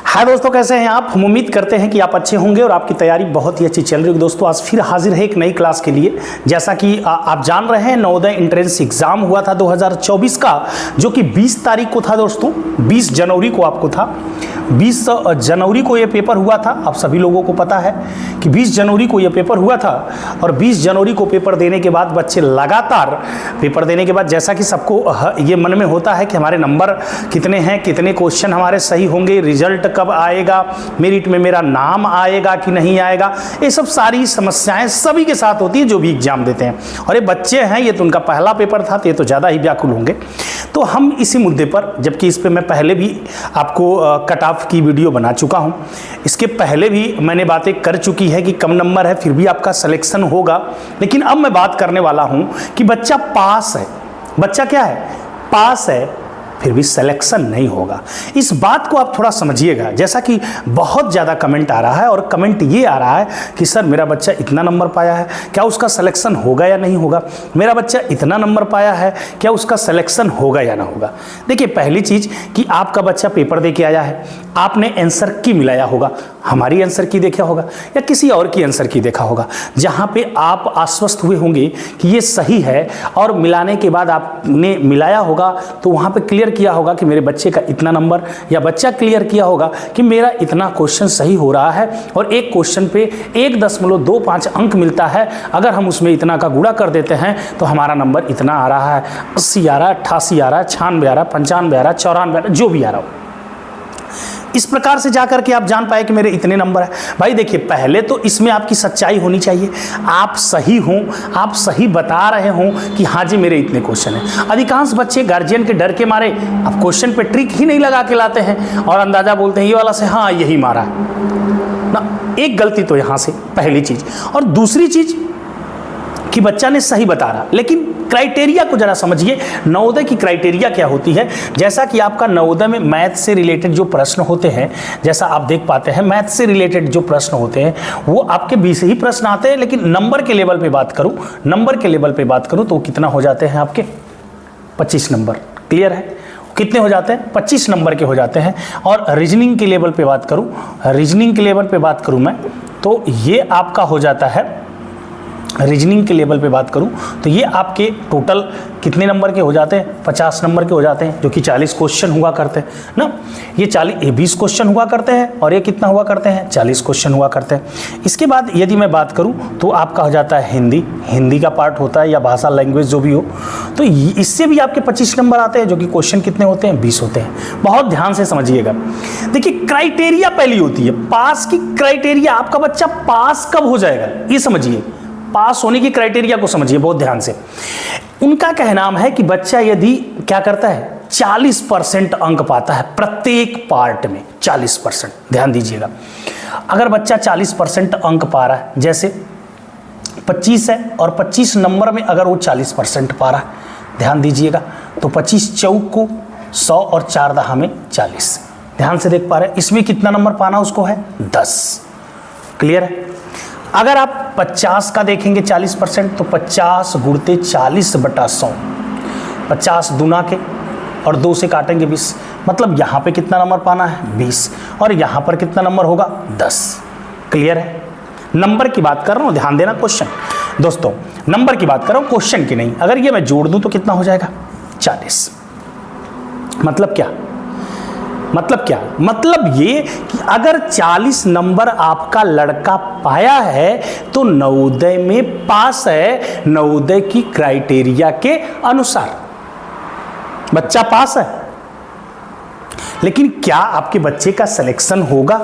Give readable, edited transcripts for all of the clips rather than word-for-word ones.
हाय दोस्तों, कैसे हैं आप। हम उम्मीद करते हैं कि आप अच्छे होंगे और आपकी तैयारी बहुत ही अच्छी चल रही होगी। दोस्तों आज फिर हाजिर है एक नई क्लास के लिए। जैसा कि आप जान रहे हैं, नवोदय एंट्रेंस एग्जाम हुआ था 2024 का, जो कि 20 तारीख को था। दोस्तों 20 जनवरी को आपको था, 20 जनवरी को ये पेपर हुआ था। आप सभी लोगों को पता है कि 20 जनवरी को ये पेपर हुआ था और 20 जनवरी को पेपर देने के बाद बच्चे लगातार पेपर देने के बाद जैसा कि सबको ये मन में होता है कि हमारे नंबर कितने हैं, कितने क्वेश्चन हमारे सही होंगे, रिजल्ट कब आएगा, मेरिट में मेरा नाम आएगा कि नहीं आएगा, ये सब सारी समस्याएं सभी के साथ होती है जो भी एग्जाम देते हैं। और ये बच्चे हैं, ये तो उनका पहला पेपर था, तो ये तो ज़्यादा ही व्याकुल होंगे। तो हम इसी मुद्दे पर, जबकि इस पर मैं पहले भी आपको कट ऑफ की वीडियो बना चुका हूं, इसके पहले भी मैंने बातें कर चुकी है कि कम नंबर है फिर भी आपका सिलेक्शन होगा। लेकिन अब मैं बात करने वाला हूं कि बच्चा पास है, बच्चा क्या है, पास है, फिर भी सिलेक्शन नहीं होगा। इस बात को आप थोड़ा समझिएगा। जैसा कि बहुत ज़्यादा कमेंट आ रहा है और कमेंट ये आ रहा है कि सर मेरा बच्चा इतना नंबर पाया है, क्या उसका सिलेक्शन होगा या नहीं होगा। मेरा बच्चा इतना नंबर पाया है, क्या उसका सिलेक्शन होगा या ना होगा। देखिए, पहली चीज़ कि आपका बच्चा पेपर दे के आया है, आपने आंसर की मिलाया होगा, हमारी आंसर की देखा होगा या किसी और की आंसर की देखा होगा, जहाँ पे आप आश्वस्त हुए होंगे कि ये सही है और मिलाने के बाद आपने मिलाया होगा तो वहाँ पे क्लियर किया होगा कि मेरे बच्चे का इतना नंबर, या बच्चा क्लियर किया होगा कि मेरा इतना क्वेश्चन सही हो रहा है और एक क्वेश्चन पे 1.25 अंक मिलता है। अगर हम उसमें इतना का गुणा कर देते हैं तो हमारा नंबर इतना आ रहा है, 80 आ रहा है, 88 आ रहा है, 96 आ रहा है, 95 आ रहा है, 94 आ रहा है, जो भी आ रहा हो। इस प्रकार से जाकर के आप जान पाए कि मेरे इतने नंबर है। भाई देखिए, पहले तो इसमें आपकी सच्चाई होनी चाहिए, आप सही हों, आप सही बता रहे हों कि हाँ जी मेरे इतने क्वेश्चन हैं। अधिकांश बच्चे गार्जियन के डर के मारे अब क्वेश्चन पे ट्रिक ही नहीं लगा के लाते हैं और अंदाजा बोलते हैं ये वाला से हाँ यही मारा ना। एक गलती तो यहाँ से पहली चीज। और दूसरी चीज कि बच्चा ने सही बता रहा, लेकिन क्राइटेरिया को जरा समझिए। नवोदय की क्राइटेरिया क्या होती है। जैसा कि आपका नवोदय में मैथ से रिलेटेड जो प्रश्न होते हैं, जैसा आप देख पाते हैं, मैथ से रिलेटेड जो प्रश्न होते हैं वो आपके 20 ही प्रश्न आते हैं। लेकिन नंबर के लेवल पे बात करूं, नंबर के लेवल पे बात करूं तो कितना हो जाते हैं आपके 25 नंबर। क्लियर है, कितने हो जाते हैं, 25 नंबर के हो जाते हैं। और रीजनिंग के लेवल पे बात करूं, रीजनिंग के लेवल पे बात करूं मैं, तो ये आपका हो जाता है, रीजनिंग के लेवल पे बात करूं तो ये आपके टोटल कितने नंबर के हो जाते हैं, 50 नंबर के हो जाते हैं, जो कि 40 क्वेश्चन हुआ करते हैं ना। ये 20 क्वेश्चन हुआ करते हैं और ये कितना हुआ करते हैं, 40 क्वेश्चन हुआ करते हैं। इसके बाद यदि मैं बात करूं तो आपका हो जाता है हिंदी का पार्ट होता है, या भाषा लैंग्वेज जो भी हो, तो इससे भी आपके 25 नंबर आते हैं, जो कि क्वेश्चन कितने होते हैं, 20 होते हैं। बहुत ध्यान से समझिएगा। देखिए, क्राइटेरिया पहली होती है, पास की क्राइटेरिया, आपका बच्चा पास कब हो जाएगा ये समझिए, पास होने की क्राइटेरिया को समझिए बहुत ध्यान से। उनका कहना है कि बच्चा यदि क्या करता है, 40% अंक पाता है प्रत्येक पार्ट में, 40%। ध्यान दीजिएगा, अगर बच्चा 40% अंक पा रहा है, जैसे 25 है और 25 नंबर में अगर वो 40% पा रहा है, ध्यान दीजिएगा, तो 25 चौक को 100 और 4 दहा में 40। ध्यान से देख पा रहे हैं, इसमें कितना नंबर पाना उसको है, 10। क्लियर है। अगर आप 50 का देखेंगे 40%, तो 50 गुणते 40/100, 50 दूना के और 2 से काटेंगे 20, मतलब यहाँ पे कितना नंबर पाना है, 20, और यहाँ पर कितना नंबर होगा, 10। क्लियर है। नंबर की बात कर रहा हूँ, ध्यान देना। क्वेश्चन दोस्तों, नंबर की बात कर रहा हूँ, क्वेश्चन की नहीं। अगर ये मैं जोड़ दूँ तो कितना हो जाएगा, 40। मतलब क्या, मतलब ये कि अगर 40 नंबर आपका लड़का पाया है तो नवोदय में पास है, नवोदय की क्राइटेरिया के अनुसार बच्चा पास है। लेकिन क्या आपके बच्चे का सिलेक्शन होगा,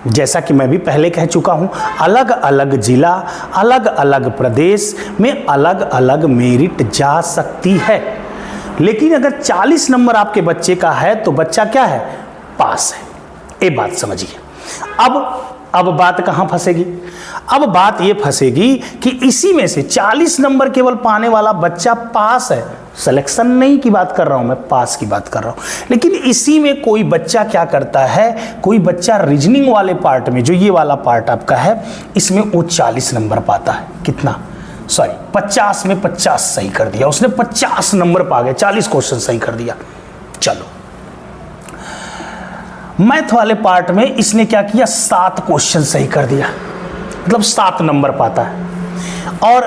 जैसा कि मैं भी पहले कह चुका हूं, अलग अलग जिला, अलग अलग प्रदेश में अलग अलग मेरिट जा सकती है। लेकिन अगर 40 नंबर आपके बच्चे का है तो बच्चा क्या है, पास है। ये बात समझिए। अब बात कहां फंसेगी, अब बात ये फंसेगी कि इसी में से 40 नंबर केवल पाने वाला बच्चा पास है। सिलेक्शन नहीं की बात कर रहा हूं मैं, पास की बात कर रहा हूं। लेकिन इसी में कोई बच्चा क्या करता है, कोई बच्चा रीजनिंग वाले पार्ट में, जो ये वाला पार्ट आपका है, इसमें वो 40 नंबर पाता है। कितना, सॉरी 50 में 50 सही कर दिया उसने, 50 नंबर पा गए, 40 क्वेश्चन सही कर दिया। चलो मैथ वाले पार्ट में इसने क्या किया, 7 क्वेश्चन सही कर दिया, मतलब 7 नंबर पाता है। और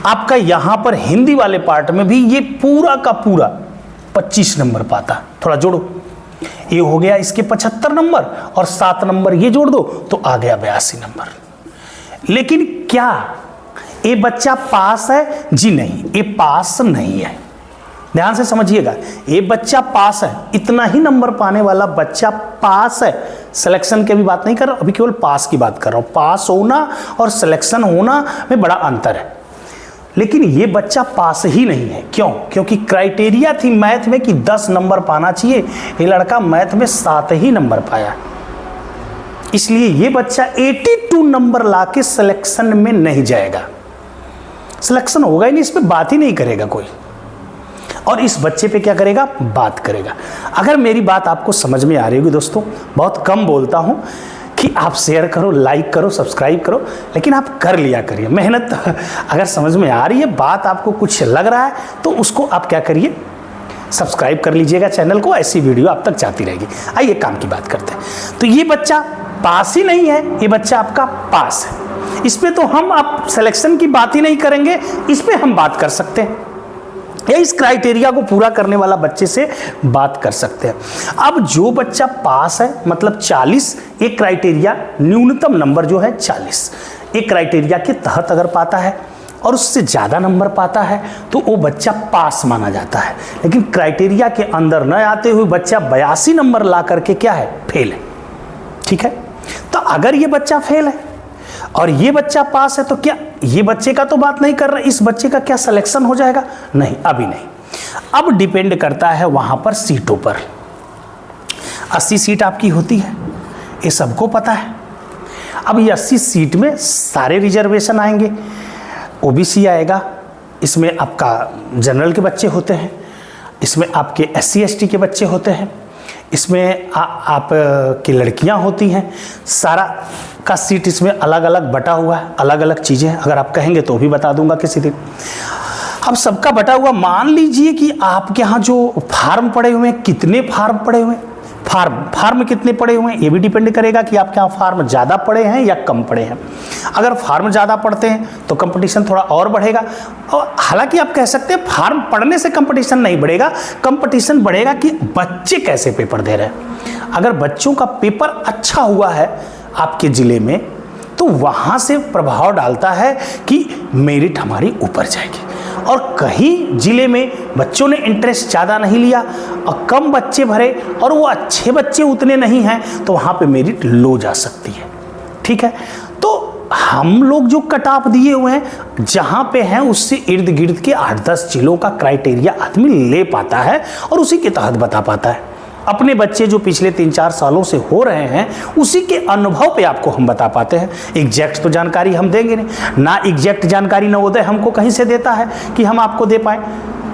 आपका यहां पर हिंदी वाले पार्ट में भी ये पूरा का पूरा 25 नंबर पाता है। थोड़ा जोड़ो, ये हो गया इसके 75 नंबर और 7 नंबर ये जोड़ दो तो आ गया 82 नंबर। लेकिन क्या ये बच्चा पास है? जी नहीं, ये पास नहीं है। ध्यान से समझिएगा, ये बच्चा पास है, इतना ही नंबर पाने वाला बच्चा पास है। सिलेक्शन की भी बात नहीं कर रहा, अभी केवल पास की बात कर रहा हूं। पास होना और सिलेक्शन होना में बड़ा अंतर है। लेकिन ये बच्चा पास ही नहीं है। क्यों? क्योंकि क्राइटेरिया थी मैथ में कि 10 नंबर पाना चाहिए, ये लड़का मैथ में 7 ही नंबर पाया, इसलिए ये बच्चा 82 नंबर लाके सिलेक्शन में नहीं जाएगा। सिलेक्शन होगा ही नहीं, इस पे बात ही नहीं करेगा कोई, और इस बच्चे पे क्या करेगा, बात करेगा। अगर मेरी बात आपको समझ में आ रही होगी दोस्तों, बहुत कम बोलता हूं कि आप शेयर करो, लाइक करो, सब्सक्राइब करो, लेकिन आप कर लिया करिए मेहनत। अगर समझ में आ रही है, बात आपको कुछ लग रहा है, तो उसको आप क्या करिए, सब्सक्राइब कर लीजिएगा चैनल को, ऐसी वीडियो आप तक जाती रहेगी। आइए काम की बात करते हैं। तो ये बच्चा पास ही नहीं है, ये बच्चा आपका पास है। इस पे तो हम आप सिलेक्शन की बात ही नहीं करेंगे, इस पे हम बात कर सकते हैं, या इस क्राइटेरिया को पूरा करने वाला बच्चे से बात कर सकते हैं। अब जो बच्चा पास है, मतलब 40, एक क्राइटेरिया न्यूनतम नंबर जो है 40, एक क्राइटेरिया के तहत अगर पाता है और उससे ज़्यादा नंबर पाता है तो वो बच्चा पास माना जाता है। लेकिन क्राइटेरिया के अंदर न आते हुए बच्चा 82 नंबर ला करके क्या है, फेल है। ठीक है, तो अगर ये बच्चा फेल है और ये बच्चा पास है, तो क्या ये बच्चे का तो बात नहीं कर रहा, इस बच्चे का क्या सिलेक्शन हो जाएगा? नहीं, अभी नहीं। अब डिपेंड करता है वहां पर सीटों पर। 80 सीट आपकी होती है, ये सबको पता है। अब ये 80 सीट में सारे रिजर्वेशन आएंगे, ओबीसी आएगा, इसमें आपका जनरल के बच्चे होते हैं, इसमें आपके SC ST के बच्चे होते हैं, इसमें आप की लड़कियां होती हैं। सारा का सीट इसमें अलग अलग बटा हुआ है, अलग अलग चीज़ें हैं। अगर आप कहेंगे तो भी बता दूंगा किसी दिन। अब सबका बटा हुआ, मान लीजिए कि आपके यहाँ जो फार्म पड़े हुए हैं, कितने फार्म पड़े हुए हैं, फार्म कितने पड़े हुए हैं, ये भी डिपेंड करेगा कि आपके यहाँ फार्म ज़्यादा पड़े हैं या कम पड़े हैं। अगर फार्म ज़्यादा पड़ते हैं तो कंपटीशन थोड़ा और बढ़ेगा। और हालांकि आप कह सकते हैं फार्म पढ़ने से कंपटीशन नहीं बढ़ेगा, कंपटीशन बढ़ेगा कि बच्चे कैसे पेपर दे रहे हैं। अगर बच्चों का पेपर अच्छा हुआ है आपके ज़िले में, तो वहाँ से प्रभाव डालता है कि मेरिट हमारी ऊपर जाएगी। और कहीं जिले में बच्चों ने इंटरेस्ट ज़्यादा नहीं लिया और कम बच्चे भरे और वो अच्छे बच्चे उतने नहीं हैं, तो वहाँ पे मेरिट लो जा सकती है। ठीक है, तो हम लोग जो कट ऑफ दिए हुए हैं जहाँ पे हैं, उससे इर्द गिर्द के 8-10 जिलों का क्राइटेरिया आदमी ले पाता है और उसी के तहत बता पाता है। अपने बच्चे जो पिछले 3-4 सालों से हो रहे हैं, उसी के अनुभव पे आपको हम बता पाते हैं। एग्जैक्ट तो जानकारी हम देंगे नहीं ना, एग्जैक्ट जानकारी नवोदय हमको कहीं से देता है कि हम आपको दे पाए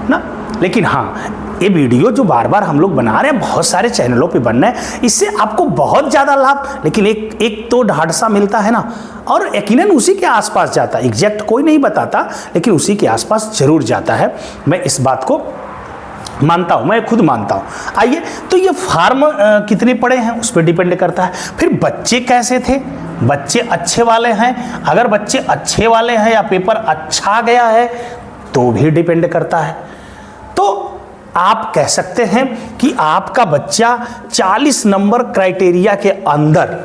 ना। लेकिन हाँ, ये वीडियो जो बार बार हम लोग बना रहे हैं, बहुत सारे चैनलों पे बन रहे हैं, इससे आपको बहुत ज़्यादा लाभ, लेकिन एक तो ढाढ़सा मिलता है ना, और यकीनन उसी के आसपास जाता है। एग्जैक्ट कोई नहीं बताता, लेकिन उसी के आसपास जरूर जाता है। मैं इस बात को मानता हूं, मैं खुद मानता हूं। आइए, तो ये फार्म कितने पड़े हैं उस पर डिपेंड करता है। फिर बच्चे कैसे थे, बच्चे अच्छे वाले हैं, अगर बच्चे अच्छे वाले हैं या पेपर अच्छा गया है तो भी डिपेंड करता है। तो आप कह सकते हैं कि आपका बच्चा 40 नंबर क्राइटेरिया के अंदर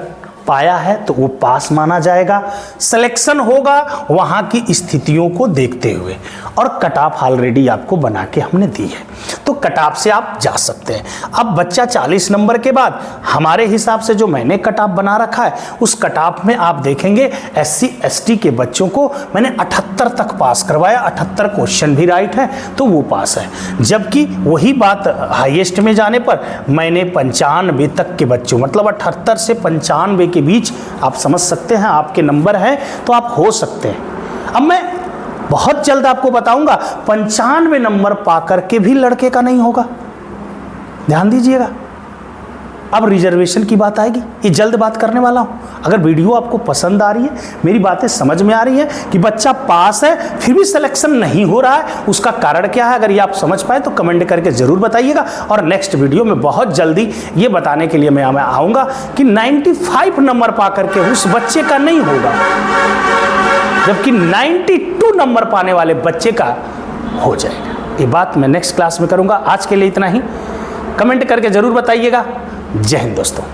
पाया है तो वो पास माना जाएगा। सिलेक्शन होगा वहां की स्थितियों को देखते हुए, और कट ऑफ ऑलरेडी आपको बना के हमने दी है, तो कट ऑफ से आप जा सकते हैं। अब बच्चा 40 नंबर के बाद हमारे हिसाब से जो मैंने कट ऑफ बना रखा है, उस कट ऑफ में आप देखेंगे SC ST के बच्चों को मैंने 78 तक पास करवाया, 78 क्वेश्चन भी राइट है तो वो पास है। जबकि वही बात हाईएस्ट में जाने पर मैंने 95 तक के बच्चों, मतलब 78 से 95 के बीच आप समझ सकते हैं आपके नंबर हैं तो आप हो सकते हैं। अब मैं बहुत जल्द आपको बताऊंगा 95 नंबर पा करके भी लड़के का नहीं होगा, ध्यान दीजिएगा। अब रिजर्वेशन की बात आएगी, ये जल्द बात करने वाला हूँ। अगर वीडियो आपको पसंद आ रही है, मेरी बातें समझ में आ रही है कि बच्चा पास है फिर भी सिलेक्शन नहीं हो रहा है, उसका कारण क्या है, अगर ये आप समझ पाए तो कमेंट करके ज़रूर बताइएगा। और नेक्स्ट वीडियो में बहुत जल्दी ये बताने के लिए मैं आऊँगा कि 95 नंबर पा करके उस बच्चे का नहीं होगा, जबकि 92 नंबर पाने वाले बच्चे का हो जाएगा। ये बात मैं नेक्स्ट क्लास में करूँगा। आज के लिए इतना ही, कमेंट करके ज़रूर बताइएगा। जय हिंद दोस्तों।